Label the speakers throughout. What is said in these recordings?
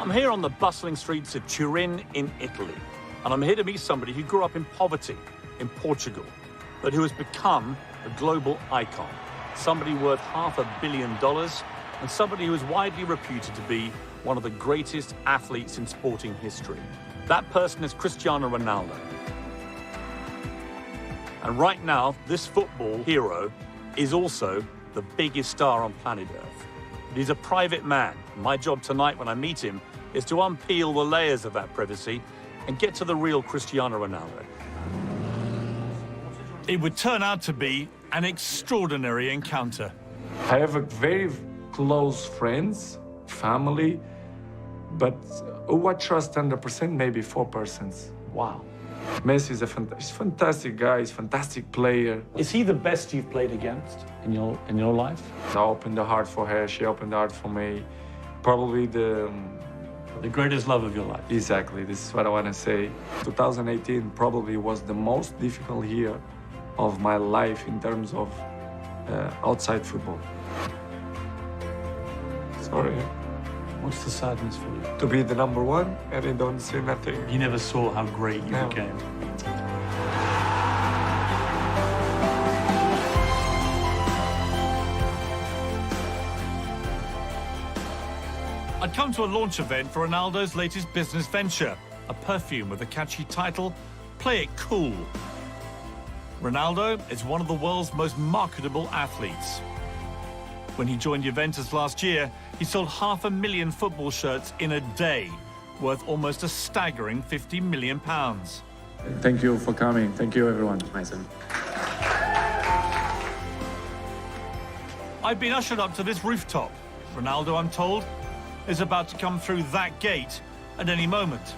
Speaker 1: I'm here on the bustling streets of Turin in Italy, and I'm here to meet somebody who grew up in poverty in Portugal, but who has become a global icon, somebody worth $500 million, and somebody who is widely reputed to be one of the greatest athletes in sporting history. That person is Cristiano Ronaldo. And right now, this football hero is also the biggest star on planet Earth. He's a private man. My job tonight when I meet him is to unpeel the layers of that privacy and get to the real Cristiano Ronaldo. It would turn out to be an extraordinary encounter.
Speaker 2: I have a very close friends, family, but who I trust 100%, maybe 4%.
Speaker 1: Wow.
Speaker 2: Messi is a fantastic guy, he's a fantastic player.
Speaker 1: Is he the best you've played against in your life?
Speaker 2: I opened the heart for her, she opened the heart for me. Probably the
Speaker 1: greatest love of your life.
Speaker 2: Exactly, this is what I want to say. 2018 probably was the most difficult year of my life in terms of outside football. Sorry.
Speaker 1: What's the sadness for you?
Speaker 2: To be the number one and I don't see nothing.
Speaker 1: You never saw how great you became. I'd come to a launch event for Ronaldo's latest business venture, a perfume with a catchy title, Play It Cool. Ronaldo is one of the world's most marketable athletes. When he joined Juventus last year, he sold 500,000 football shirts in a day, worth almost a staggering £50 million.
Speaker 2: Thank you for coming. Thank you, everyone.
Speaker 3: Amazing.
Speaker 1: I've been ushered up to this rooftop. Ronaldo, I'm told, is about to come through that gate at any moment.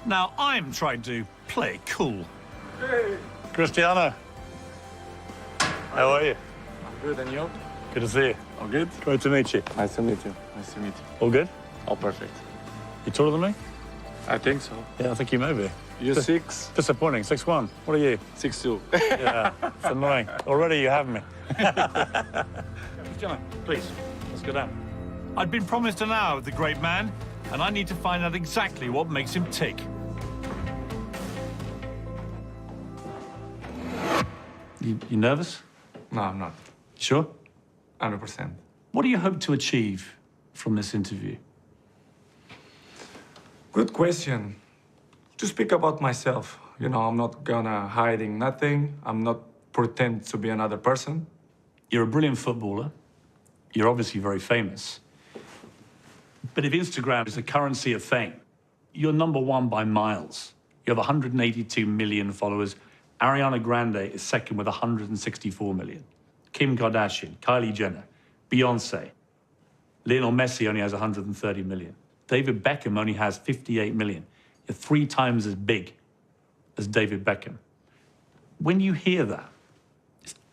Speaker 1: Now, I'm trying to play it cool.
Speaker 2: Hey.
Speaker 1: Cristiano, how are you?
Speaker 2: I'm good, and you?
Speaker 1: Good to see you.
Speaker 2: All good?
Speaker 1: Great to meet you.
Speaker 2: Nice to meet you. Nice to meet you.
Speaker 1: All good?
Speaker 2: All perfect.
Speaker 1: You taller than me?
Speaker 2: I think so.
Speaker 1: Yeah, I think you may be.
Speaker 2: You're 6?
Speaker 1: Disappointing, 6'1". What are you?
Speaker 2: 6'2".
Speaker 1: Yeah, it's annoying. Already you have me. Cristiano, please, let's go down. I'd been promised an hour with the great man, and I need to find out exactly what makes him tick. You nervous?
Speaker 2: No, I'm not.
Speaker 1: Sure?
Speaker 2: 100%.
Speaker 1: What do you hope to achieve from this interview?
Speaker 2: Good question. To speak about myself, you know, I'm not gonna hiding nothing. I'm not pretend to be another person.
Speaker 1: You're a brilliant footballer. You're obviously very famous. But if Instagram is the currency of fame, you're number one by miles. You have 182 million followers. Ariana Grande is second with 164 million. Kim Kardashian, Kylie Jenner, Beyonce. Lionel Messi only has 130 million. David Beckham only has 58 million. You're 3 times as big as David Beckham. When you hear that,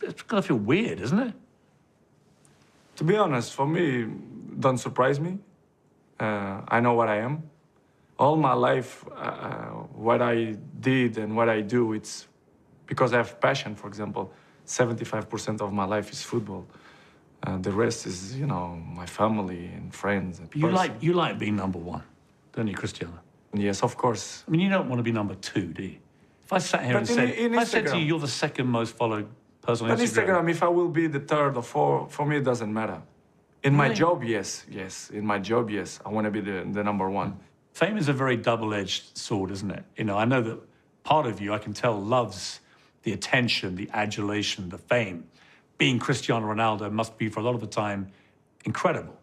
Speaker 1: it's gonna feel weird, isn't it?
Speaker 2: To be honest, for me, don't surprise me. I know what I am. All my life, what I did and what I do, it's because I have passion. For example, 75% of my life is football. The rest is, you know, my family and friends. And
Speaker 1: You like being number one, don't you, Cristiano?
Speaker 2: Yes, of course.
Speaker 1: I mean, you don't want to be number 2, do you? If I sat here
Speaker 2: But
Speaker 1: if I said to you, you're the second most followed person on
Speaker 2: Instagram, if I will be the 3rd or 4th, for me, it doesn't matter. In my job, yes. In my job, yes. I want to be the number 1.
Speaker 1: Fame is a very double-edged sword, isn't it? You know, I know that part of you, I can tell, loves the attention, the adulation, the fame. Being Cristiano Ronaldo must be, for a lot of the time, incredible.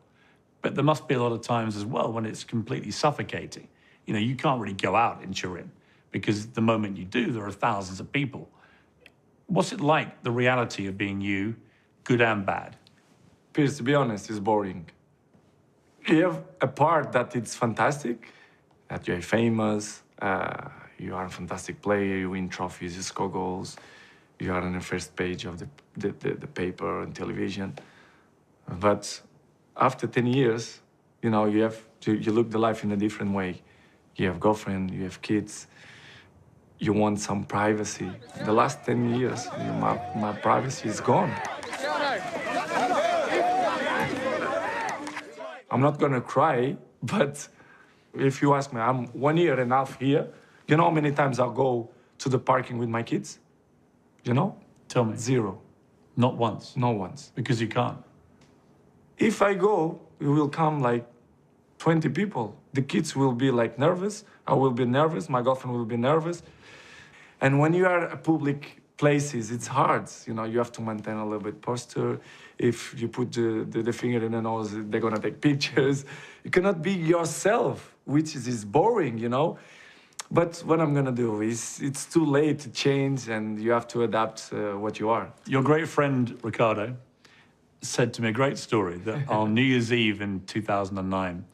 Speaker 1: But there must be a lot of times as well when it's completely suffocating. You know, you can't really go out in Turin because the moment you do, there are thousands of people. What's it like, the reality of being you, good and bad?
Speaker 2: Piers, to be honest, it's boring. You have a part that it's fantastic, that you're famous, you are a fantastic player, you win trophies, you score goals, you are on the first page of the paper and television. But after 10 years, you know, you look the life in a different way. You have girlfriend, you have kids, you want some privacy. The last 10 years, my privacy is gone. I'm not gonna cry, But if you ask me, I'm 1.5 years here. You know how many times I'll go to the parking with my kids? You know?
Speaker 1: Tell me.
Speaker 2: 0.
Speaker 1: Not once.
Speaker 2: No once.
Speaker 1: Because you can't.
Speaker 2: If I go, it will come like 20 people. The kids will be like nervous. I will be nervous. My girlfriend will be nervous. And when you are at public places, it's hard. You know, you have to maintain a little bit posture. If you put the finger in the nose, they're gonna take pictures. You cannot be yourself, which is boring, you know. But what I'm gonna do is, it's too late to change, and you have to adapt what you are.
Speaker 1: Your great friend, Ricardo, said to me a great story that on New Year's Eve in 2009,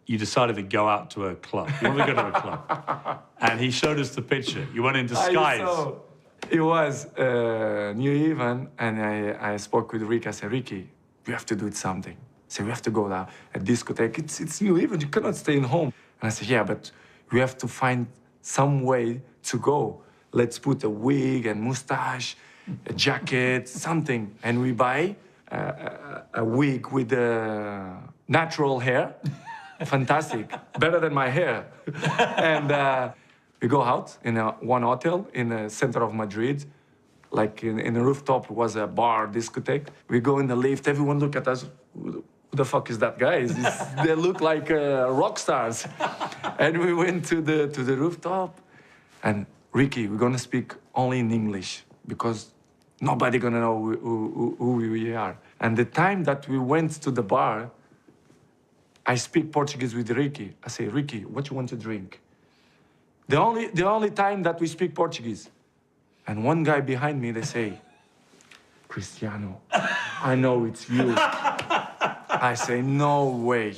Speaker 1: you decided to go out to a club. You wanted to go to a club. And he showed us the picture. You went in disguise.
Speaker 2: It was New Eve, and I spoke with Ricky. I said, Ricky, we have to do something. I said, we have to go to a discotheque. It's New Eve, and you cannot stay in home. And I said, yeah, but we have to find some way to go. Let's put a wig and mustache, a jacket, something. And we buy a wig with natural hair. Fantastic, better than my hair. And we go out in one hotel in the center of Madrid, like in the rooftop was a bar, discotheque. We go in the lift, everyone look at us, who the fuck is that guy? They look like rock stars. And we went to the rooftop, and Ricky, we're gonna speak only in English because nobody gonna know who we are. And the time that we went to the bar, I speak Portuguese with Ricky. I say, Ricky, what you want to drink? The only time that we speak Portuguese. And one guy behind me, they say, Cristiano, I know it's you. I say, no way.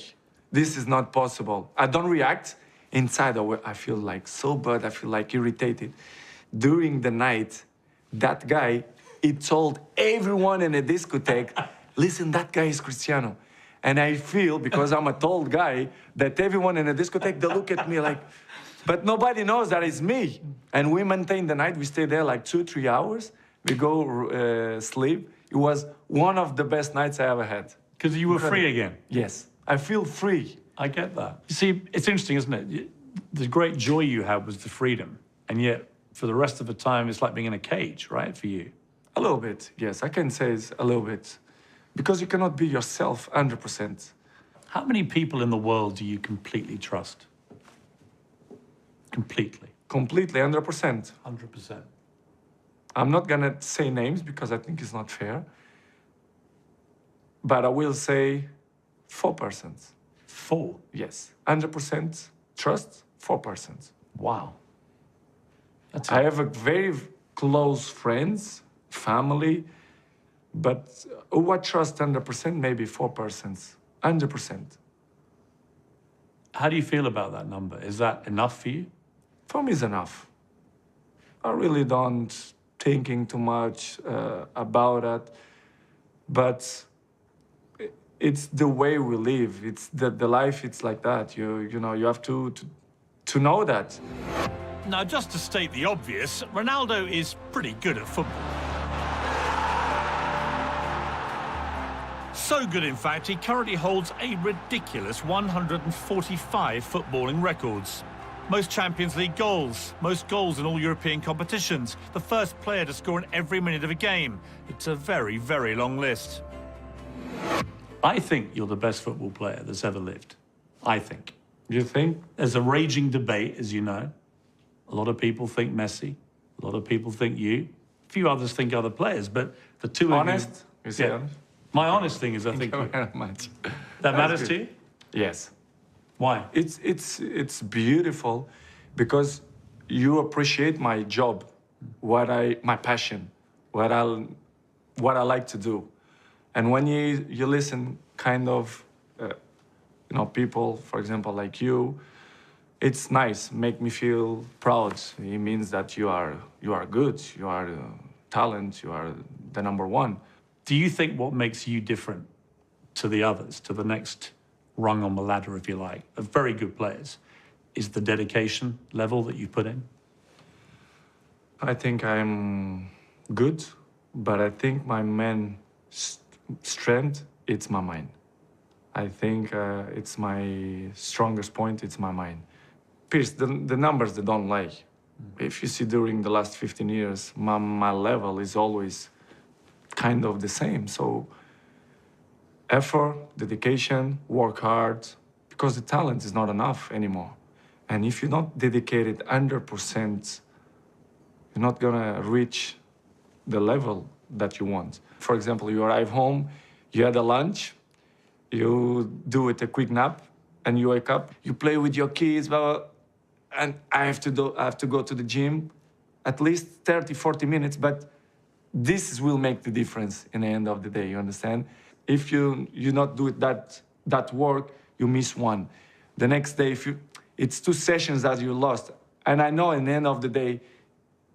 Speaker 2: This is not possible. I don't react. Inside, I feel like so bad. I feel like irritated. During the night, that guy, he told everyone in a discotheque, listen, that guy is Cristiano. And I feel, because I'm a tall guy, that everyone in a discotheque, they look at me like, but nobody knows that it's me. And we maintain the night. We stay there like 2-3 hours. We go sleep. It was one of the best nights I ever had.
Speaker 1: Because you were free again?
Speaker 2: Yes. I feel free.
Speaker 1: I get that. You see, it's interesting, isn't it? The great joy you had was the freedom. And yet, for the rest of the time, it's like being in a cage, right, for you?
Speaker 2: A little bit, yes. I can say it's a little bit. Because you cannot be yourself 100%.
Speaker 1: How many people in the world do you completely trust? Completely?
Speaker 2: Completely, 100%.
Speaker 1: 100%.
Speaker 2: I'm not gonna say names because I think it's not fair. But I will say 4%.
Speaker 1: 4?
Speaker 2: Yes. 100% trust, 4%.
Speaker 1: Wow.
Speaker 2: I have a very close friends, family, but who I trust 100%, maybe 4%. 100%.
Speaker 1: How do you feel about that number? Is that enough for you?
Speaker 2: For me, it's enough. I really don't thinking too much about it, but it's the way we live. It's the life. It's like that. You know, you have to know that.
Speaker 1: Now, just to state the obvious, Ronaldo is pretty good at football. So good, in fact, he currently holds a ridiculous 145 footballing records. Most Champions League goals, most goals in all European competitions, the first player to score in every minute of a game. It's a very, very long list. I think you're the best football player that's ever lived. I think.
Speaker 2: You think?
Speaker 1: There's a raging debate, as you know. A lot of people think Messi. A lot of people think you. A few others think other players, but the two of you...
Speaker 2: You say honest?
Speaker 1: My honest thing is I think you.
Speaker 2: Very much.
Speaker 1: That matters to you?
Speaker 2: Yes.
Speaker 1: Why?
Speaker 2: It's beautiful because you appreciate my job, my passion, what I like to do. And when you listen kind of, people, for example, like you, it's nice, make me feel proud. It means that you are good, you are talent, you are the number one.
Speaker 1: Do you think what makes you different to the others, to the next rung on the ladder, if you like, of very good players, is the dedication level that you put in?
Speaker 2: I think I'm good, but I think my main strength, it's my mind. I think it's my strongest point, it's my mind. Piers, the numbers, they don't lie. If you see during the last 15 years, my level is always kind of the same. So effort, dedication, work hard, because the talent is not enough anymore. And if you're not dedicated 100%, you're not gonna reach the level that you want. For example, you arrive home, you had a lunch, you do it a quick nap, and you wake up, you play with your kids, blah, blah, and I have to go to the gym at least 30, 40 minutes, but this will make the difference in the end of the day, you understand? If you not do it that work, you miss one. The next day, it's 2 sessions that you lost. And I know in the end of the day,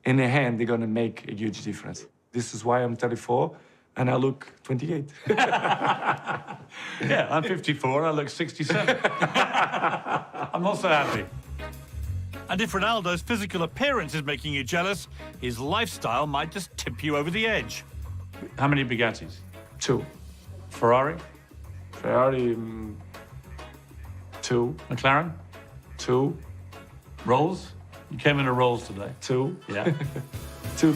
Speaker 2: in the hand, they're gonna make a huge difference. This is why I'm 34 and I look 28.
Speaker 1: Yeah, I'm 54 and I look 67. I'm also happy.
Speaker 3: And if Ronaldo's physical appearance is making you jealous, his lifestyle might just tip you over the edge.
Speaker 1: How many Bugattis?
Speaker 2: 2.
Speaker 1: Ferrari?
Speaker 2: Ferrari, 2.
Speaker 1: McLaren?
Speaker 2: 2.
Speaker 1: Rolls? You came in a Rolls today.
Speaker 2: 2.
Speaker 1: Yeah.
Speaker 2: 2.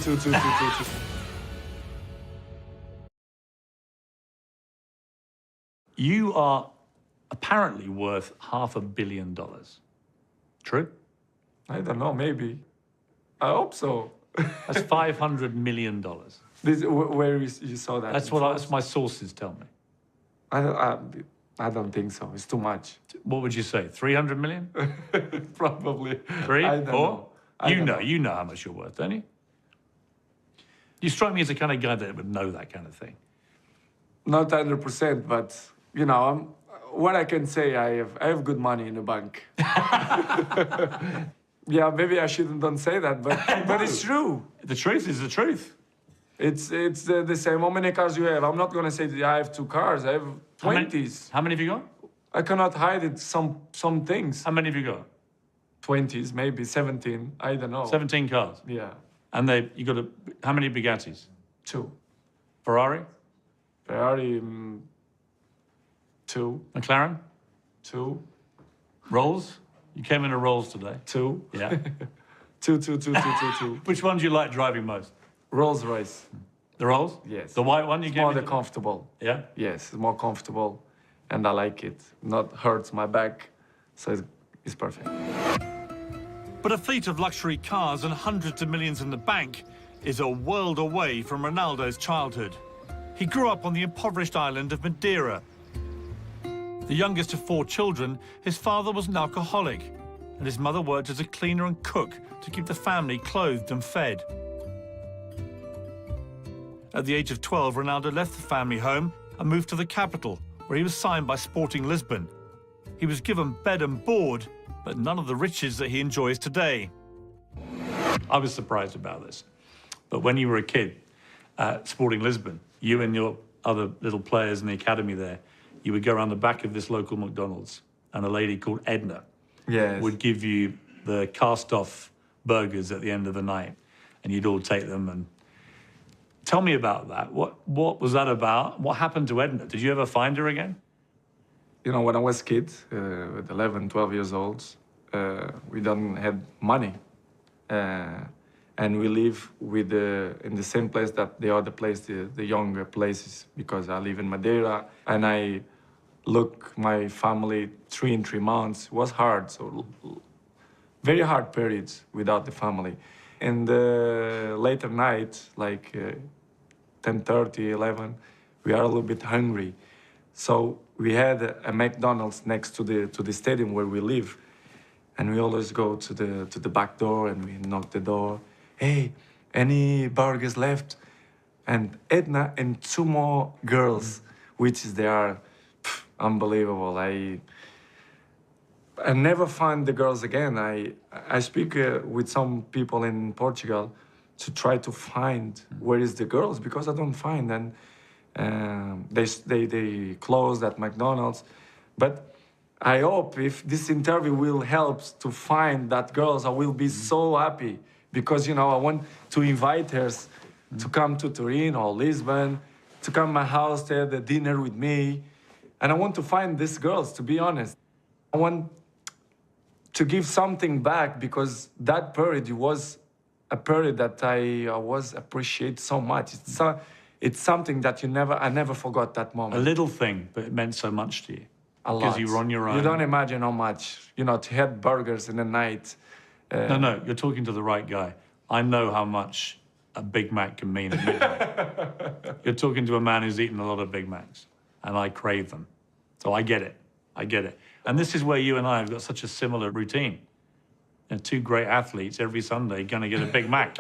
Speaker 1: You are apparently worth $500 million. True?
Speaker 2: I don't know, maybe. I hope so.
Speaker 1: That's $500 million.
Speaker 2: Where you saw that?
Speaker 1: That's my sources tell me.
Speaker 2: I don't think so. It's too much.
Speaker 1: What would you say? 300 million?
Speaker 2: Probably.
Speaker 1: 3,
Speaker 2: I don't
Speaker 1: 4?
Speaker 2: know.
Speaker 1: You know how much you're worth, don't you? You strike me as the kind of guy that would know that kind of thing.
Speaker 2: Not 100%, but you know, what I can say, I have good money in the bank. Yeah, maybe I don't say that, but it's true.
Speaker 1: The truth is the truth.
Speaker 2: It's the same. How many cars you have? I'm not gonna say that I have 2 cars. I have 20s.
Speaker 1: How many have you got?
Speaker 2: I cannot hide it. Some things.
Speaker 1: How many have you got?
Speaker 2: 20s, maybe 17. I don't know.
Speaker 1: 17 cars.
Speaker 2: Yeah.
Speaker 1: And you got how many Bugattis?
Speaker 2: 2.
Speaker 1: Ferrari?
Speaker 2: Ferrari, 2.
Speaker 1: McLaren?
Speaker 2: 2.
Speaker 1: Rolls? You came in a Rolls today.
Speaker 2: 2.
Speaker 1: Yeah.
Speaker 2: 2.
Speaker 1: Which one do you like driving most?
Speaker 2: Rolls Royce.
Speaker 1: The Rolls?
Speaker 2: Yes.
Speaker 1: The white one you
Speaker 2: It's
Speaker 1: gave
Speaker 2: more
Speaker 1: me?
Speaker 2: comfortable.
Speaker 1: Yeah?
Speaker 2: Yes, it's more comfortable, and I like it. Not hurts my back, so it's perfect.
Speaker 3: But a fleet of luxury cars and hundreds of millions in the bank is a world away from Ronaldo's childhood. He grew up on the impoverished island of Madeira. The youngest of 4 children, his father was an alcoholic, and his mother worked as a cleaner and cook to keep the family clothed and fed. At the age of 12, Ronaldo left the family home and moved to the capital, where he was signed by Sporting Lisbon. He was given bed and board, but none of the riches that he enjoys today.
Speaker 1: I was surprised about this. But when you were a kid at Sporting Lisbon, you and your other little players in the academy there, you would go around the back of this local McDonald's, and a lady called Edna would give you the cast-off burgers at the end of the night, and you'd all take them. And tell me about that. What was that about? What happened to Edna? Did you ever find her again?
Speaker 2: You know, when I was a kid, with 11, 12 years old, we don't have money. And we live in the same place that the other place, the younger places, because I live in Madeira, and I look my family 3 in 3 months. It was hard, so very hard periods without the family. In the later night, like 10:30, 11, we are a little bit hungry. So we had a McDonald's next to the stadium where we live, and we always go to the back door and we knock the door. Hey, any burgers left? And Edna and 2 more girls, which they are unbelievable. I never find the girls again. I speak with some people in Portugal to try to find where is the girls, because I don't find. And they closed at McDonald's. But I hope if this interview will help to find that girls, I will be so happy, because, you know, I want to invite her to come to Turin or Lisbon, to come to my house, to have a dinner with me. And I want to find these girls, to be honest. I want to give something back because that period was a period that I was appreciate so much. It's something that I never forgot that
Speaker 1: A
Speaker 2: moment.
Speaker 1: little thing, but it meant so much to you.
Speaker 2: A lot.
Speaker 1: Because you were on your own.
Speaker 2: You don't imagine how much, to have burgers in the night.
Speaker 1: No, you're talking to the right guy. I know how much a Big Mac can mean at midnight. You're talking to a man who's eaten a lot of Big Macs, and I crave them. So I get it. I get it. And this is where you and I have got such a similar routine. And two great athletes every Sunday going to get a Big Mac.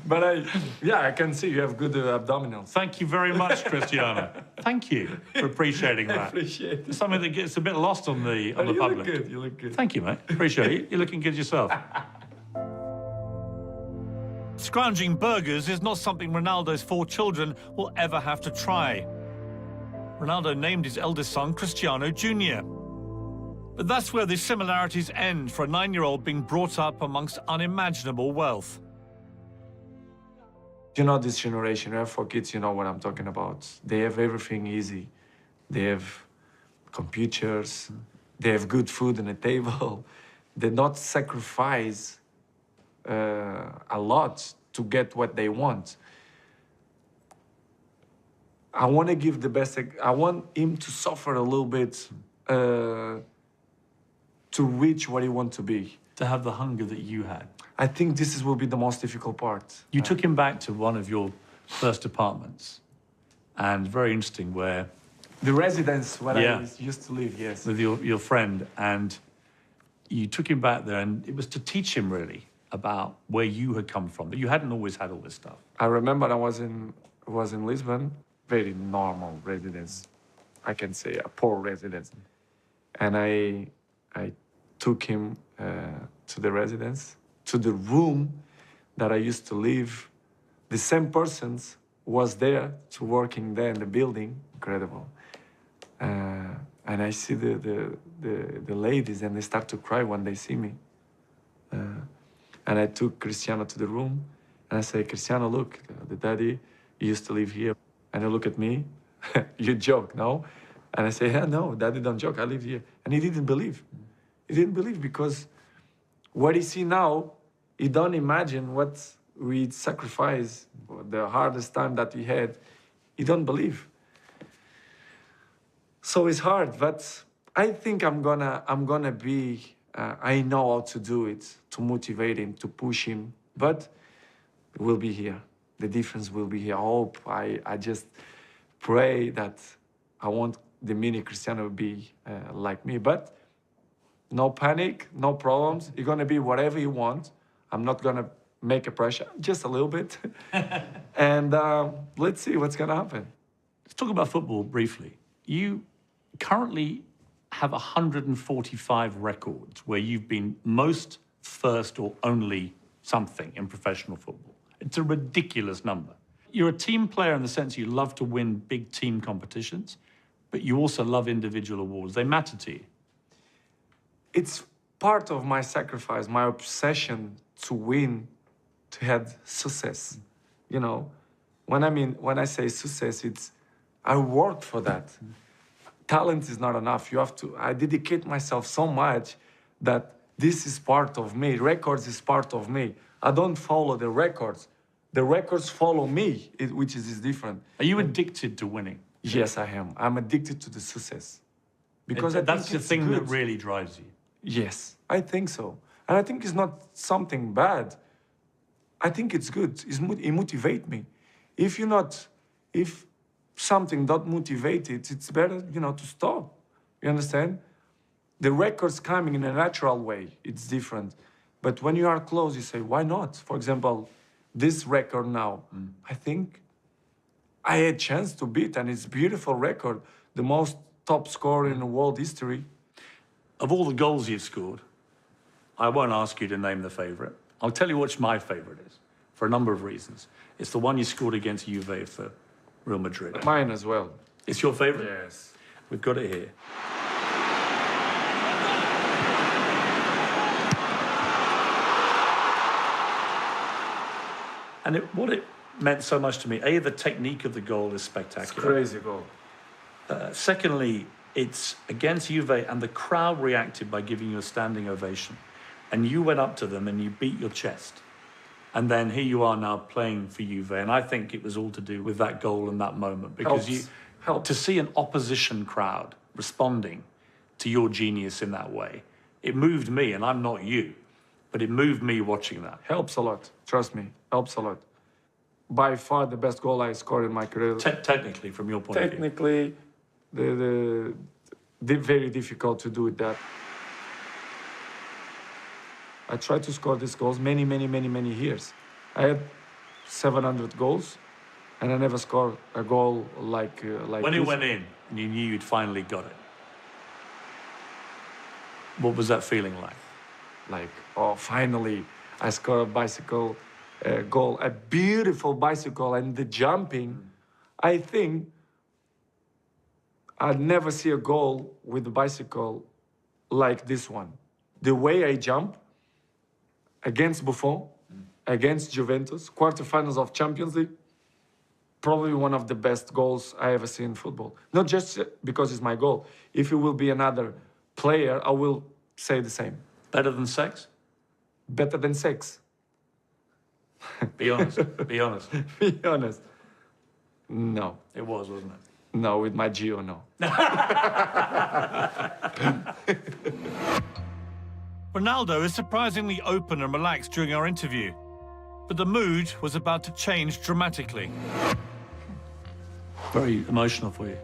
Speaker 2: But I can see you have good abdominals.
Speaker 1: Thank you very much, Cristiano. Thank you for appreciating that.
Speaker 2: I appreciate it.
Speaker 1: It's something that gets a bit lost on the
Speaker 2: You
Speaker 1: public.
Speaker 2: look good, you look good.
Speaker 1: Thank you, mate. Appreciate it. You're looking good yourself.
Speaker 3: Scrounging burgers is not something Ronaldo's 4 children will ever have to try. Ronaldo named his eldest son Cristiano Jr. But that's where the similarities end for a 9-year-old being brought up amongst unimaginable wealth.
Speaker 2: This generation, for kids, you know what I'm talking about. They have everything easy. They have computers, they have good food on the table. They don't sacrifice a lot to get what they want. I want to give the best. I want him to suffer a little bit to reach what he wants to be.
Speaker 1: To have the hunger that you had.
Speaker 2: I think will be the most difficult part.
Speaker 1: You took him back to one of your first apartments, and very interesting, where
Speaker 2: The residence where I used to live, yes.
Speaker 1: with your friend, and you took him back there, and it was to teach him really about where you had come from. That you hadn't always had all this stuff.
Speaker 2: I remember I was in Lisbon, very normal residence, I can say a poor residence, and I took him to the residence, to the room that I used to live. The same persons was there to working there in the building, incredible. And I see the ladies, and they start to cry when they see me. And I took Cristiano to the room, and I say, Cristiano, look, the daddy used to live here. And he look at me, you joke, no? And I say, yeah, no, daddy don't joke, I live here. And he didn't believe. He didn't believe because what he see now, he don't imagine what we sacrificed, the hardest time that we had. He don't believe. So it's hard, but I think I'm gonna be, I know how to do it, to motivate him, to push him, but we'll be here. The difference will be here. I hope, I just pray that I want the mini Cristiano to be like me, but no panic, no problems. You're gonna be whatever you want. I'm not gonna make a pressure, just a little bit. And let's see what's gonna happen.
Speaker 1: Let's talk about football briefly. You currently have 145 records where you've been most, first, or only something in professional football. It's a ridiculous number. You're a team player in the sense you love to win big team competitions, but you also love individual awards. They matter to you.
Speaker 2: It's part of my sacrifice, my obsession to win, to have success. You know, when I say success, it's I worked for that. Talent is not enough. I dedicate myself so much that this is part of me. Records is part of me. I don't follow the records. The records follow me, which is different.
Speaker 1: Are you addicted to winning?
Speaker 2: Yes, I am. I'm addicted to the success. Because
Speaker 1: that's the thing that
Speaker 2: good.
Speaker 1: really drives you.
Speaker 2: Yes, I think so. And I think it's not something bad. I think it's good. It motivates me. If something not motivated, it's better, to stop. You understand? The record's coming in a natural way. It's different. But when you are close, you say, why not? For example, this record now, I think I had a chance to beat, and it's a beautiful record, the most top scorer in the world history.
Speaker 1: Of all the goals you've scored, I won't ask you to name the favourite. I'll tell you which my favourite is, for a number of reasons. It's the one you scored against Juve for Real Madrid.
Speaker 2: Mine as well.
Speaker 1: It's your favourite?
Speaker 2: Yes.
Speaker 1: We've got it here. And what it meant so much to me, A, the technique of the goal is spectacular.
Speaker 2: It's crazy goal.
Speaker 1: Secondly, it's against Juve, and the crowd reacted by giving you a standing ovation. And you went up to them and you beat your chest. And then here you are now playing for Juve. And I think it was all to do with that goal and that moment. Because to see an opposition crowd responding to your genius in that way, it moved me, and I'm not you, but it moved me watching that.
Speaker 2: Helps a lot, trust me, helps a lot. By far the best goal I scored in my career.
Speaker 1: Technically, from your point of view.
Speaker 2: Technically, very difficult to do that. I tried to score these goals many years. I had 700 goals, and I never scored a goal like
Speaker 1: when
Speaker 2: this.
Speaker 1: it went in, and you knew you'd finally got it, what was that feeling like?
Speaker 2: Like, oh, finally, I scored a bicycle goal, a beautiful bicycle, and the jumping. I think I'd never see a goal with the bicycle like this one. The way I jump against Buffon, against Juventus, quarterfinals of Champions League, probably one of the best goals I ever seen in football. Not just because it's my goal. If it will be another player, I will say the same.
Speaker 1: Better than sex?
Speaker 2: Better than sex.
Speaker 1: Be honest. Be honest.
Speaker 2: Be honest. No.
Speaker 1: It was, wasn't it?
Speaker 2: No, with my Gio, no.
Speaker 3: Ronaldo is surprisingly open and relaxed during our interview, but the mood was about to change dramatically.
Speaker 1: Very emotional for you.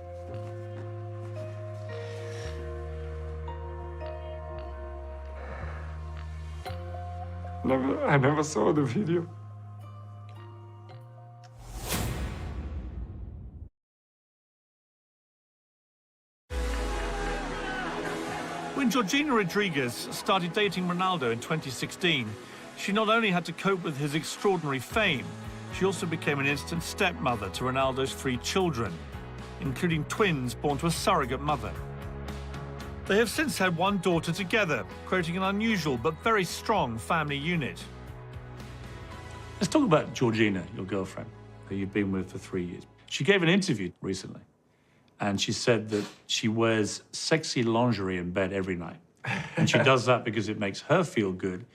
Speaker 2: I never saw the video.
Speaker 3: When Georgina Rodriguez started dating Ronaldo in 2016, she not only had to cope with his extraordinary fame, she also became an instant stepmother to Ronaldo's 3 children, including twins born to a surrogate mother. They have since had 1 daughter together, creating an unusual but very strong family unit.
Speaker 1: Let's talk about Georgina, your girlfriend, who you've been with for 3 years. She gave an interview recently, and she said that she wears sexy lingerie in bed every night. And she does that because it makes her feel good,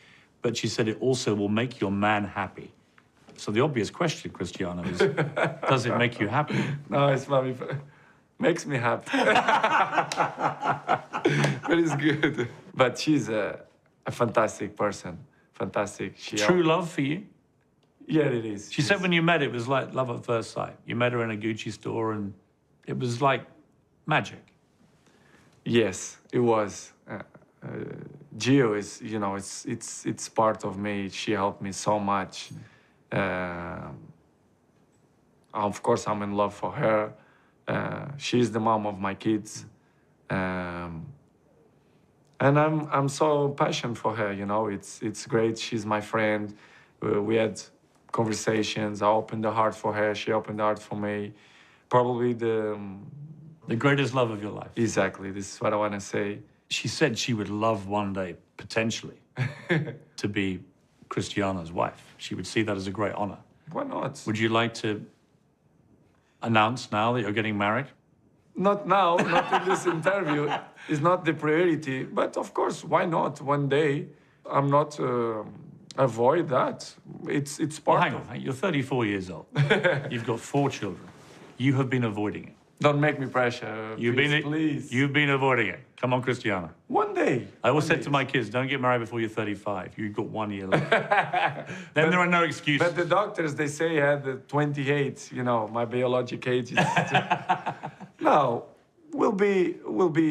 Speaker 1: but she said it also will make your man happy. So the obvious question, Cristiano, is, does it make you happy?
Speaker 2: No, it's funny. Makes me happy. But it's good. But she's a fantastic person. Fantastic.
Speaker 1: True love for you?
Speaker 2: Yeah, it is.
Speaker 1: She said when you met, it was like love at first sight. You met her in a Gucci store, and it was like magic.
Speaker 2: Yes, it was. Gio is, you know, it's part of me. She helped me so much. Of course, I'm in love for her. She's the mom of my kids, and I'm so passionate for her. You know, it's great. She's my friend. We had conversations. I opened the heart for her. She opened the heart for me. Probably the
Speaker 1: greatest love of your life.
Speaker 2: Exactly. This is what I want to say.
Speaker 1: She said she would love one day, potentially, to be Cristiano's wife. She would see that as a great honor.
Speaker 2: Why not?
Speaker 1: Would you like to announce now that you're getting married?
Speaker 2: Not now, not in this interview. It's not the priority. But of course, why not? One day, I'm not avoid that. It's part
Speaker 1: hang on, you're 34 years old. You've got 4 children. You have been avoiding it.
Speaker 2: Don't make me pressure. Please.
Speaker 1: You've been avoiding it. Come on, Cristiano.
Speaker 2: One day.
Speaker 1: I always said to my kids, don't get married before you're 35. You've got 1 year left. Then there are no excuses.
Speaker 2: But the doctors, they say I had 28. You know, my biologic age is... No, will be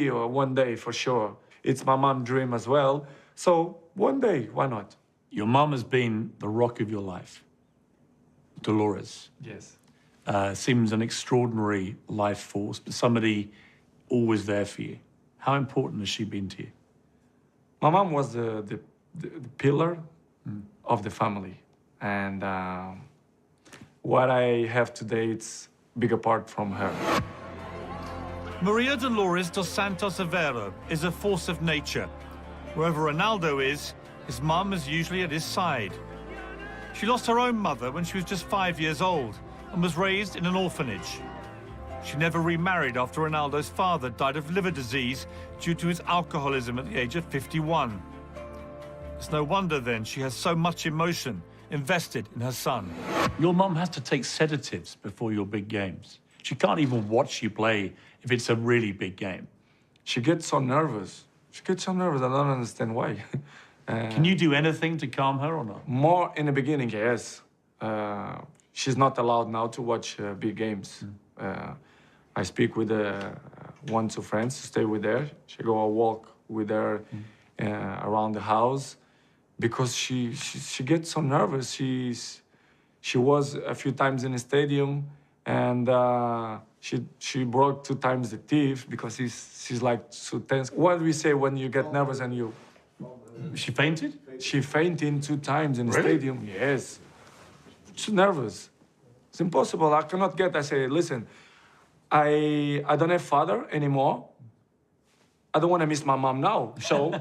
Speaker 2: one day for sure. It's my mom's dream as well. So one day, why not?
Speaker 1: Your mom has been the rock of your life. Dolores.
Speaker 2: Yes.
Speaker 1: Seems an extraordinary life force, but somebody always there for you. How important has she been to you?
Speaker 2: My mom was the pillar of the family. And what I have today, it's big apart from her.
Speaker 3: Maria Dolores dos Santos Aveiro is a force of nature. Wherever Ronaldo is, his mum is usually at his side. She lost her own mother when she was just 5 years old and was raised in an orphanage. She never remarried after Ronaldo's father died of liver disease due to his alcoholism at the age of 51. It's no wonder then she has so much emotion invested in her son.
Speaker 1: Your mum has to take sedatives before your big games. She can't even watch you play if it's a really big game.
Speaker 2: She gets so nervous. I don't understand why.
Speaker 1: Can you do anything to calm her or not?
Speaker 2: More in the beginning, yes. She's not allowed now to watch big games. I speak with one, two friends to stay with her. She go a walk with her around the house because she gets so nervous. She was a few times in the stadium and she broke 2 times the teeth because she's like so tense. What do we say when you get nervous and you?
Speaker 1: She fainted?
Speaker 2: She fainted 2 times in the
Speaker 1: Really?
Speaker 2: stadium. Yes. She's nervous. It's impossible. I cannot get. I say, listen, I don't have father anymore. I don't want to miss my mom now. So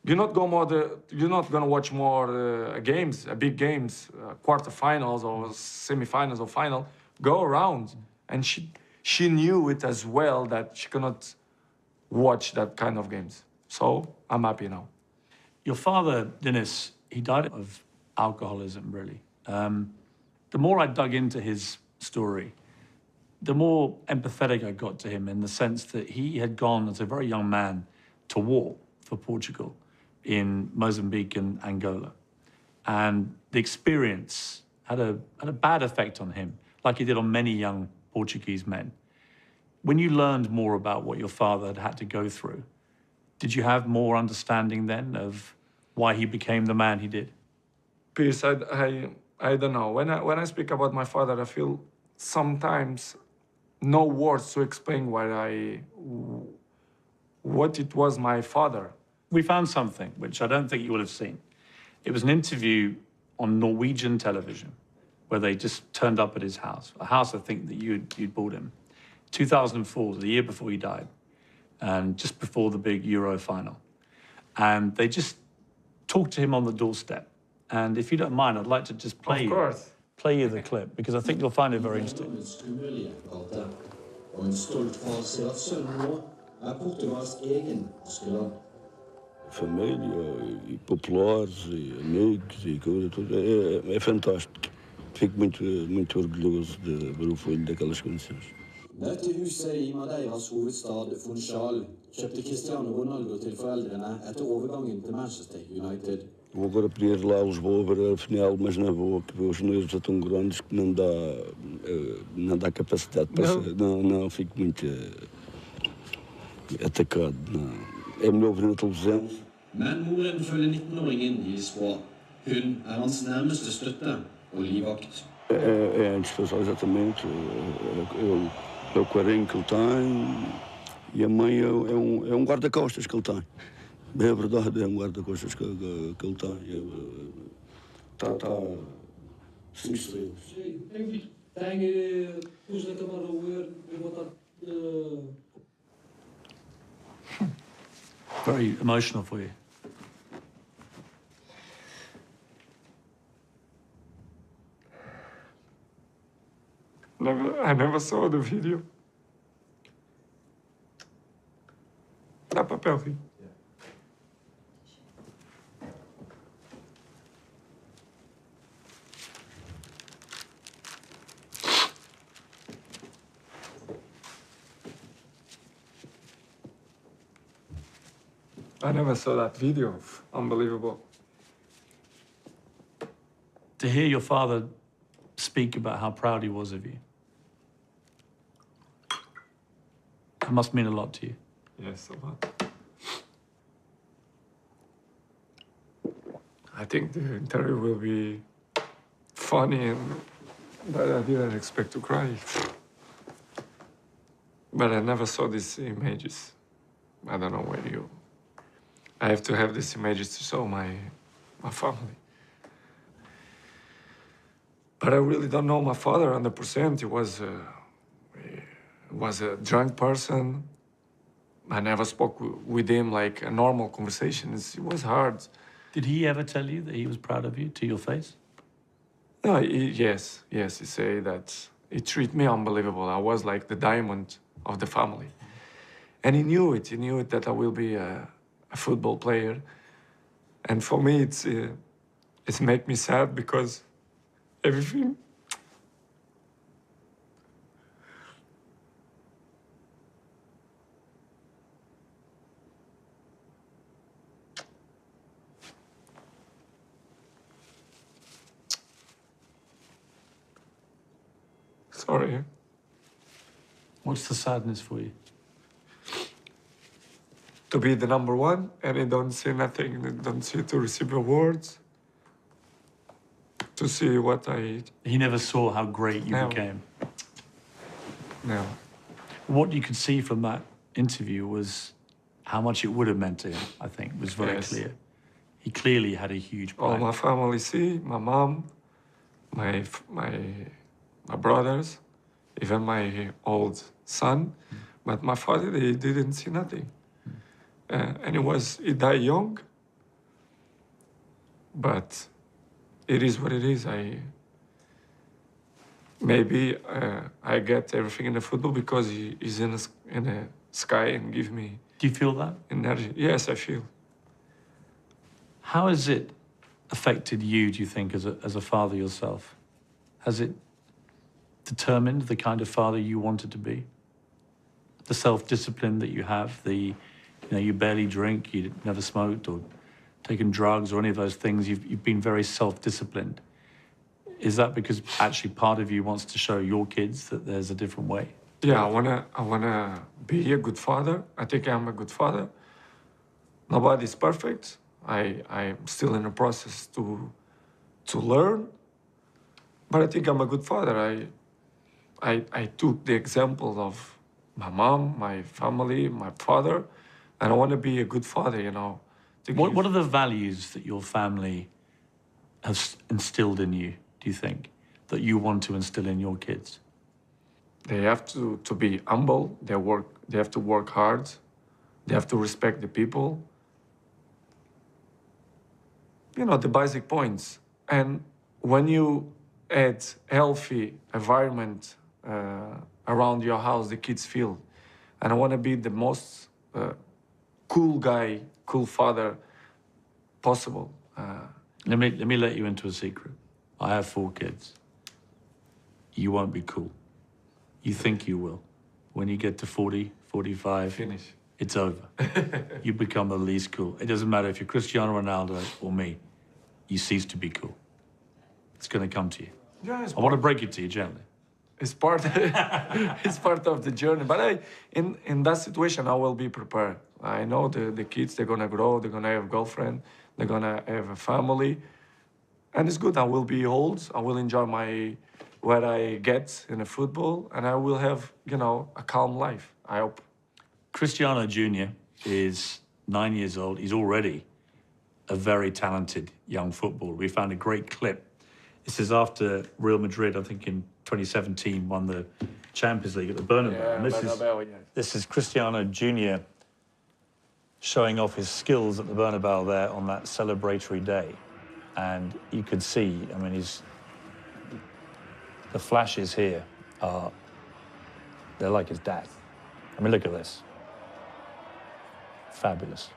Speaker 2: you're not gonna watch more games, big games, quarterfinals or semifinals or final. Go around. And she knew it as well that she cannot watch that kind of games. So I'm happy now.
Speaker 1: Your father, Dennis, he died of alcoholism, really. The more I dug into his story, the more empathetic I got to him in the sense that he had gone as a very young man to war for Portugal in Mozambique and Angola. And the experience had a bad effect on him, like it did on many young Portuguese men. When you learned more about what your father had to go through, did you have more understanding then of why he became the man he did?
Speaker 2: Piers, I don't know. When I speak about my father, I feel sometimes no words to explain what it was my father.
Speaker 1: We found something which I don't think you will have seen. It was an interview on Norwegian television where they just turned up at his house, a house I think that you'd bought him. 2004, the year before he died, and just before the big Euro final. And they just talked to him on the doorstep. And if you don't mind, I'd like to just play you the clip, because I think you'll find it very interesting.
Speaker 4: Og en stolt far ser at sønnen nå Portugals egen askeland.
Speaker 5: Família e populares e amigos e coisa tudo é fantástico. Fico muito orgulhoso de ver o filho daquelas condições.
Speaker 4: Dette huset i Madeiras hovedstad Funchal kjøpte Cristiano Ronaldo til foreldrene etter overgangen til Manchester United.
Speaker 5: Vou agora poder ir lá a Lisboa ver a final, mas não vou, porque os nervos já estão grandes que não dá capacidade para não fico muito atacado. Não. É melhor ver na televisão.
Speaker 4: Men moren følger 19-åringen i Lisboa. Hun hans nærmeste støtte og livvakt.
Speaker 5: É indispensável, exatamente. É o carinho que ele tem e a mãe é guarda-costas que ele tem. É verdade, é guarda-costas que ele tem. Está 5 estrelas.
Speaker 1: Very emotional for you.
Speaker 2: I never saw the video. Dá papel, filho. I never saw that video. Unbelievable.
Speaker 1: To hear your father speak about how proud he was of you, that must mean a lot to you.
Speaker 2: Yes, a lot. I think the interview will be funny, but I didn't expect to cry. But I never saw these images. I don't know where you... I have to have these images to show my family. But I really don't know my father 100%. He was a drunk person. I never spoke with him like a normal conversation. It was hard.
Speaker 1: Did he ever tell you that he was proud of you to your face?
Speaker 2: No, yes. He say that He treated me unbelievable. I was like the diamond of the family. And he knew it. He knew it that I will be a football player. And for me, it's make me sad because everything. Sorry.
Speaker 1: What's the sadness for you?
Speaker 2: To be the number one, and I don't see nothing. I don't see to receive awards. To see what I.
Speaker 1: He never saw how great you
Speaker 2: No.
Speaker 1: became.
Speaker 2: No.
Speaker 1: What you could see from that interview was how much it would have meant to him, I think, was very
Speaker 2: Yes.
Speaker 1: clear. He clearly had a huge
Speaker 2: All
Speaker 1: plan.
Speaker 2: my family see, my mom, my brothers, even my old son, but my father, they didn't see nothing. And he died young, but it is what it is. Maybe I get everything in the football because he is in the sky and give me
Speaker 1: Do you feel that?
Speaker 2: energy. Yes, I feel.
Speaker 1: How has it affected you, do you think, as a father yourself? Has it determined the kind of father you wanted to be? The self-discipline that you have, you barely drink, you never smoked or taken drugs or any of those things, you've been very self-disciplined. Is that because actually part of you wants to show your kids that there's a different way?
Speaker 2: Yeah, I wanna be a good father. I think I'm a good father. Nobody's perfect. I'm still in the process to learn, but I think I'm a good father. I took the example of my mom, my family, my father, and I want to be a good father.
Speaker 1: What are the values that your family has instilled in you, do you think, that you want to instill in your kids?
Speaker 2: They have to be humble. They have to work hard. They have to respect the people. The basic points. And when you add healthy environment around your house, the kids feel. And I want to be the most cool guy, cool father possible.
Speaker 1: Let me let you into a secret. I have 4 kids. You won't be cool. You think you will. When you get to 40, 45,
Speaker 2: Finish.
Speaker 1: it's over. You become the least cool. It doesn't matter if you're Cristiano Ronaldo or me. You cease to be cool. It's going to come to you.
Speaker 2: Yeah,
Speaker 1: I want to break it to you gently.
Speaker 2: It's part. It's part of the journey. But in that situation, I will be prepared. I know the kids. They're gonna grow. They're gonna have a girlfriend. They're gonna have a family, and it's good. I will be old. I will enjoy what I get in the football, and I will have a calm life. I hope.
Speaker 1: Cristiano Jr. is 9 years old. He's already a very talented young footballer. We found a great clip. This is after Real Madrid, I think in 2017, won the Champions League at the Bernabeu. And this is Cristiano Jr. showing off his skills at the Bernabeu there on that celebratory day. And you could see, I mean, the flashes here they're like his dad. I mean, look at this. Fabulous.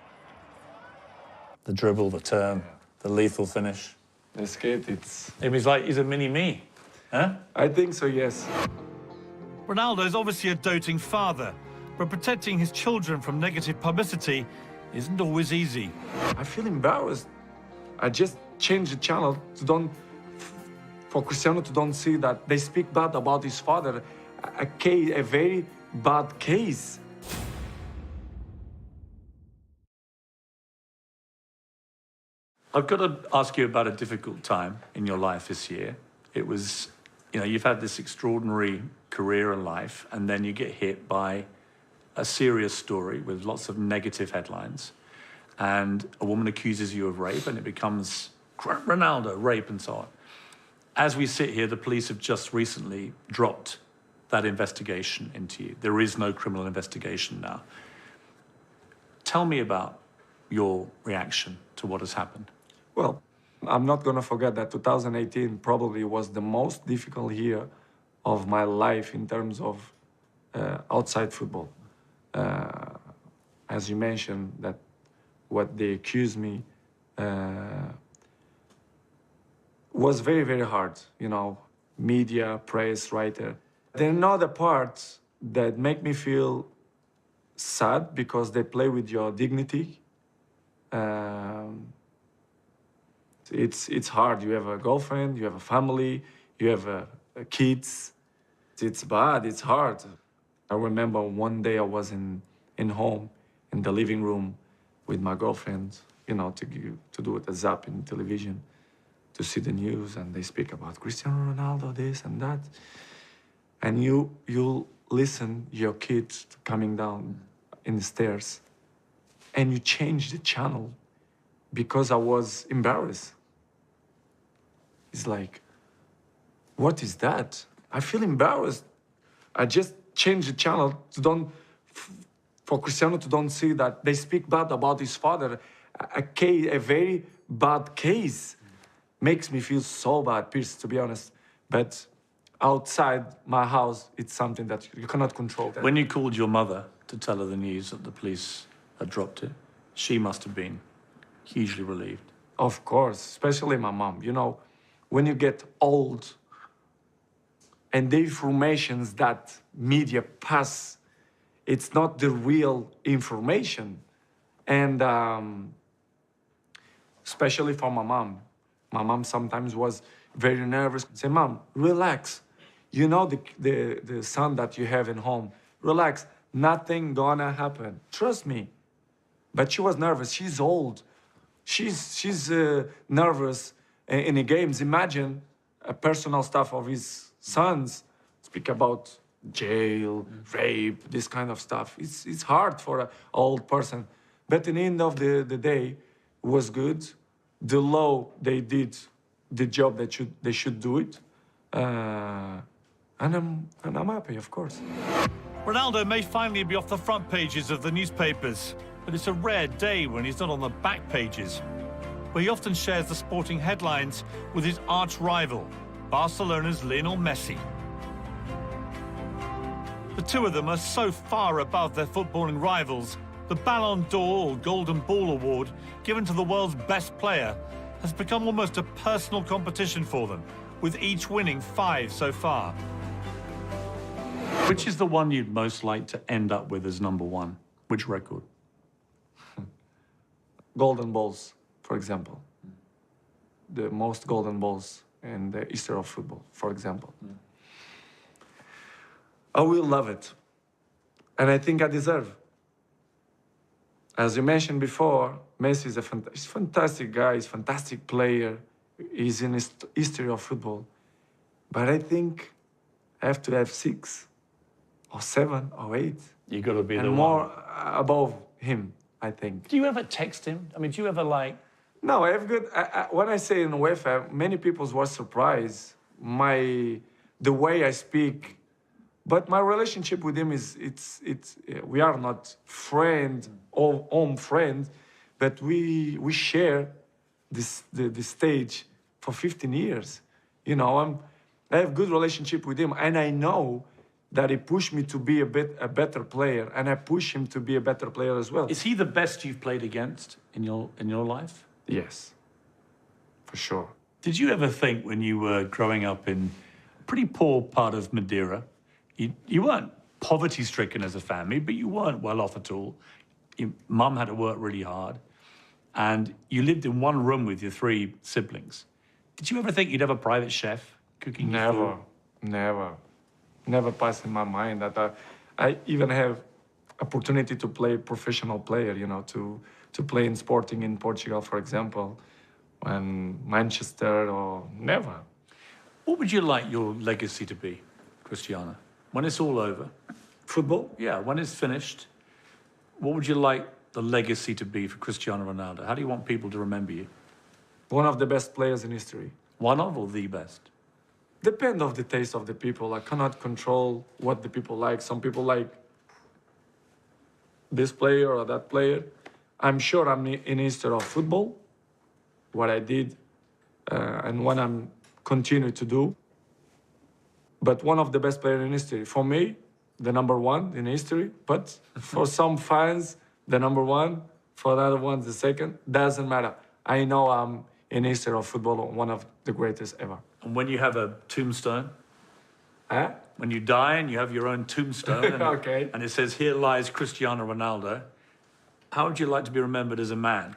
Speaker 1: The dribble, the turn, the lethal finish.
Speaker 2: This kid, it's.
Speaker 1: He's a mini-me, huh?
Speaker 2: I think so. Yes.
Speaker 3: Ronaldo's obviously a doting father, but protecting his children from negative publicity isn't always easy.
Speaker 2: I feel embarrassed. I just changed the channel for Cristiano to don't see that they speak bad about his father, a very bad case.
Speaker 1: I've got to ask you about a difficult time in your life this year. It was, you've had this extraordinary career and life, and then you get hit by a serious story with lots of negative headlines, and a woman accuses you of rape, and it becomes Ronaldo, rape, and so on. As we sit here, the police have just recently dropped that investigation into you. There is no criminal investigation now. Tell me about your reaction to what has happened.
Speaker 2: Well, I'm not going to forget that 2018 probably was the most difficult year of my life in terms of outside football. As you mentioned, that what they accused me was very, very hard. You know, media, press, writer. There are another parts that make me feel sad because they play with your dignity. It's hard. You have a girlfriend, you have a family, you have kids. It's bad. It's hard. I remember one day I was in home, in the living room, with my girlfriend. You know, to do a zap in television, to see the news, and they speak about Cristiano Ronaldo, this and that, and you listen your kids coming down in the stairs, and you change the channel because I was embarrassed. It's like, what is that? I feel embarrassed. I just changed the channel for Cristiano to don't see that they speak bad about his father. A very bad case makes me feel so bad, Piers, to be honest. But outside my house, it's something that you cannot control.
Speaker 1: When you called your mother to tell her the news that the police had dropped it, she must have been hugely relieved.
Speaker 2: Of course, especially my mom. You know, when you get old and the informations that media pass, it's not the real information. And especially for my mom. My mom sometimes was very nervous. Say, Mom, relax. You know the son that you have in home. Relax, nothing gonna happen. Trust me. But she was nervous. She's old. She's nervous in the games. Imagine personal stuff of his sons. Speak about jail, rape, this kind of stuff. It's hard for an old person. But in the end of the day, it was good. The law, they did the job that they should do it. And I'm happy, of course.
Speaker 3: Ronaldo may finally be off the front pages of the newspapers, but it's a rare day when he's not on the back pages, where he often shares the sporting headlines with his arch-rival, Barcelona's Lionel Messi. The two of them are so far above their footballing rivals, the Ballon d'Or, or Golden Ball award, given to the world's best player, has become almost a personal competition for them, with each winning 5 so far.
Speaker 1: Which is the one you'd most like to end up with as number one? Which record?
Speaker 2: Golden balls, for example. The most golden balls in the history of football, for example. I will love it. And I think I deserve. As you mentioned before, Messi is he's a fantastic guy, he's a fantastic player. He's in the history of football. But I think I have to have 6 or 7 or 8.
Speaker 1: You got to be
Speaker 2: and
Speaker 1: the
Speaker 2: more
Speaker 1: one.
Speaker 2: above him, I think.
Speaker 1: Do you ever text him? I mean, do you ever like...
Speaker 2: No, I have good. When I say in UEFA, many people were surprised the way I speak. But my relationship with him is we are not friend or home friend, but we share the stage for 15 years. You know, I have good relationship with him, and I know that he pushed me to be a better player, and I push him to be a better player as well.
Speaker 1: Is he the best you've played against in your life?
Speaker 2: Yes, for sure.
Speaker 1: Did you ever think when you were growing up in a pretty poor part of Madeira, you weren't poverty-stricken as a family, but you weren't well off at all. Your mum had to work really hard, and you lived in one room with your 3 siblings. Did you ever think you'd have a private chef cooking your food?
Speaker 2: Never passed in my mind that I even have opportunity to play professional player, you know, to play in Sporting in Portugal, for example, and Manchester, or never.
Speaker 1: What would you like your legacy to be, Cristiano? When it's all over?
Speaker 2: Football?
Speaker 1: Yeah, when it's finished, what would you like the legacy to be for Cristiano Ronaldo? How do you want people to remember you?
Speaker 2: One of the best players in history.
Speaker 1: One of or the best?
Speaker 2: Depend of the taste of the people. I cannot control what the people like. Some people like this player or that player. I'm sure I'm in history of football, what I did, and what I'm continue to do. but one of the best players in history. For me, the number one in history, but for some fans, the number one, for the other ones, the second, doesn't matter. I know I'm in history of football, one of the greatest ever.
Speaker 1: And when you have a tombstone,
Speaker 2: Huh?
Speaker 1: when you die and you have your own tombstone, and,
Speaker 2: Okay.
Speaker 1: and it says, "Here lies Cristiano Ronaldo," how would you like to be remembered as a man?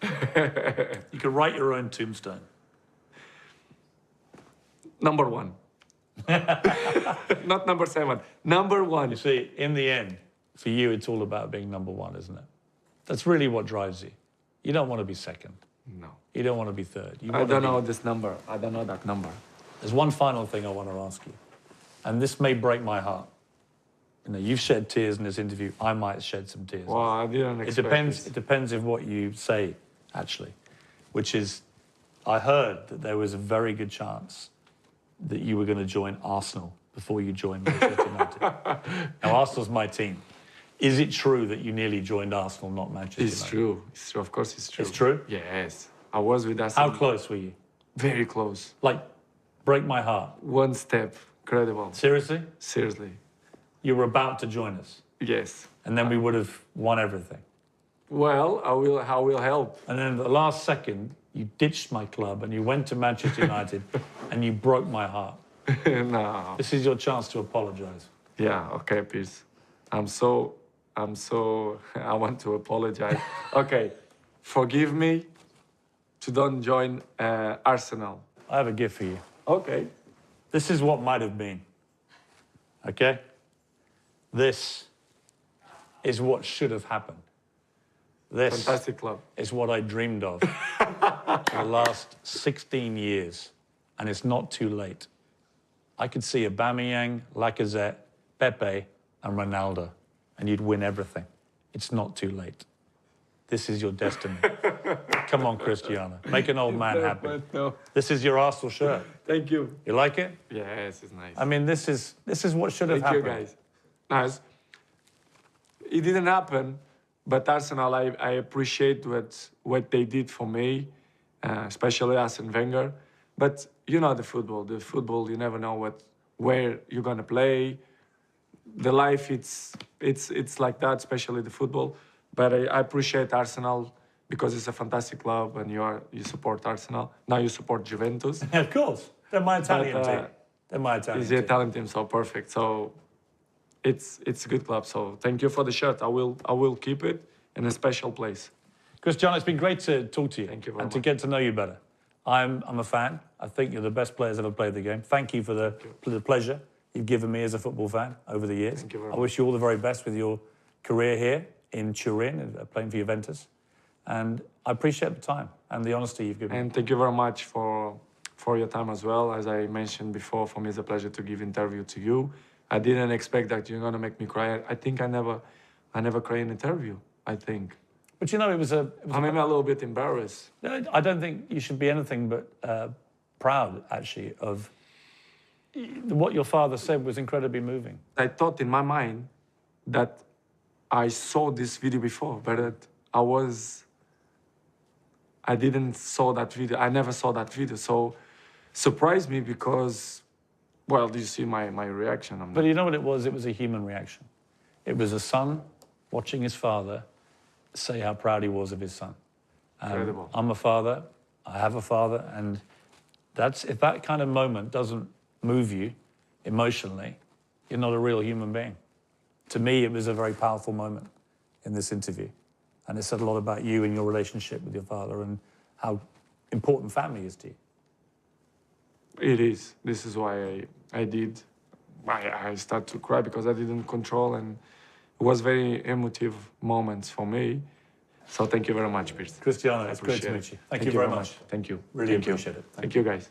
Speaker 1: You could write your own tombstone.
Speaker 2: Number one. Not number 7. Number one.
Speaker 1: You see, in the end, for you, it's all about being number one, isn't it? That's really what drives you. You don't want to be second.
Speaker 2: No.
Speaker 1: You don't want to be third. You
Speaker 2: I
Speaker 1: want to
Speaker 2: don't
Speaker 1: be-
Speaker 2: know this number. I don't know that number.
Speaker 1: There's one final thing I want to ask you, and this may break my heart. You know, you've shed tears in this interview. I might shed some tears.
Speaker 2: Well, I didn't
Speaker 1: It
Speaker 2: expect
Speaker 1: depends.
Speaker 2: this.
Speaker 1: It depends of what you say, actually, which is, I heard that there was a very good chance that you were going to join Arsenal before you joined Manchester United. Now, Arsenal's my team. Is it true that you nearly joined Arsenal, not Manchester
Speaker 2: It's
Speaker 1: United?
Speaker 2: true. It's true. Of course, it's true.
Speaker 1: It's true?
Speaker 2: Yes. I was with us.
Speaker 1: How close were you?
Speaker 2: Very close.
Speaker 1: Like, break my heart.
Speaker 2: One step. Incredible.
Speaker 1: Seriously?
Speaker 2: Seriously.
Speaker 1: You were about to join us,
Speaker 2: Yes.
Speaker 1: and then we would have won everything.
Speaker 2: Well, I will help.
Speaker 1: And then at the last second, you ditched my club and you went to Manchester United and you broke my heart.
Speaker 2: No.
Speaker 1: This is your chance to apologize.
Speaker 2: Yeah, okay, Piers. I want to apologize. Okay, forgive me to don't join Arsenal.
Speaker 1: I have a gift for you.
Speaker 2: Okay.
Speaker 1: This is what might have been. Okay? This is what should have happened. This
Speaker 2: Fantastic club.
Speaker 1: is what I dreamed of for the last 16 years, and it's not too late. I could see Aubameyang, Lacazette, Pepe, and Ronaldo, and you'd win everything. It's not too late. This is your destiny. Come on, Cristiano. Make an old man happy.
Speaker 2: No.
Speaker 1: This is your Arsenal shirt.
Speaker 2: Thank you.
Speaker 1: You like it?
Speaker 2: Yes, it's nice.
Speaker 1: I mean, this is what should have
Speaker 2: Thank you,
Speaker 1: happened.
Speaker 2: guys. Nice. It didn't happen, but Arsenal, I appreciate what they did for me, especially Arsene Wenger. But you know the football, you never know where you're gonna play. The life, it's like that, especially the football. But I appreciate Arsenal because it's a fantastic club, and you support Arsenal. Now you support Juventus.
Speaker 1: Of course. They're my Italian
Speaker 2: But,
Speaker 1: team. They're my Italian
Speaker 2: It's the
Speaker 1: team.
Speaker 2: Italian team, so perfect. So it's a good club. So thank you for the shirt. I will keep it in a special place.
Speaker 1: Cristiano, it's been great to talk to you.
Speaker 2: Thank you very
Speaker 1: and to
Speaker 2: much.
Speaker 1: get to know you better. I'm a fan. I think you're the best players ever played the game. Thank you for the pleasure you've given me as a football fan over the years.
Speaker 2: Thank you very
Speaker 1: I wish you all the very best with your career here in Turin, playing for Juventus. And I appreciate the time and the honesty you've given me.
Speaker 2: And thank you very much for your time as well. As I mentioned before, for me it's a pleasure to give interview to you. I didn't expect that you're gonna make me cry. I think I never cry in interview. I think.
Speaker 1: But you know, it was a
Speaker 2: I'm maybe a little bit embarrassed.
Speaker 1: I don't think you should be anything but proud, actually, of what your father said was incredibly moving.
Speaker 2: I thought in my mind that I saw this video before, but I didn't saw that video. I never saw that video. So surprised me because, well, do you see my reaction?
Speaker 1: But you know what it was? It was a human reaction. It was a son watching his father say how proud he was of his son.
Speaker 2: Incredible.
Speaker 1: I'm a father. I have a father, and if that kind of moment doesn't move you emotionally, you're not a real human being. To me, it was a very powerful moment in this interview, and it said a lot about you and your relationship with your father and how important family is to you.
Speaker 2: It is. This is why I started to cry because I didn't control, and it was very emotive moments for me. So thank you very much, Piers.
Speaker 1: Cristiano, it's great to
Speaker 2: Appreciate
Speaker 1: meet
Speaker 2: it.
Speaker 1: you. Thank you very much.
Speaker 2: Thank you.
Speaker 1: Really
Speaker 2: Thank you.
Speaker 1: appreciate it.
Speaker 2: Thank you, guys.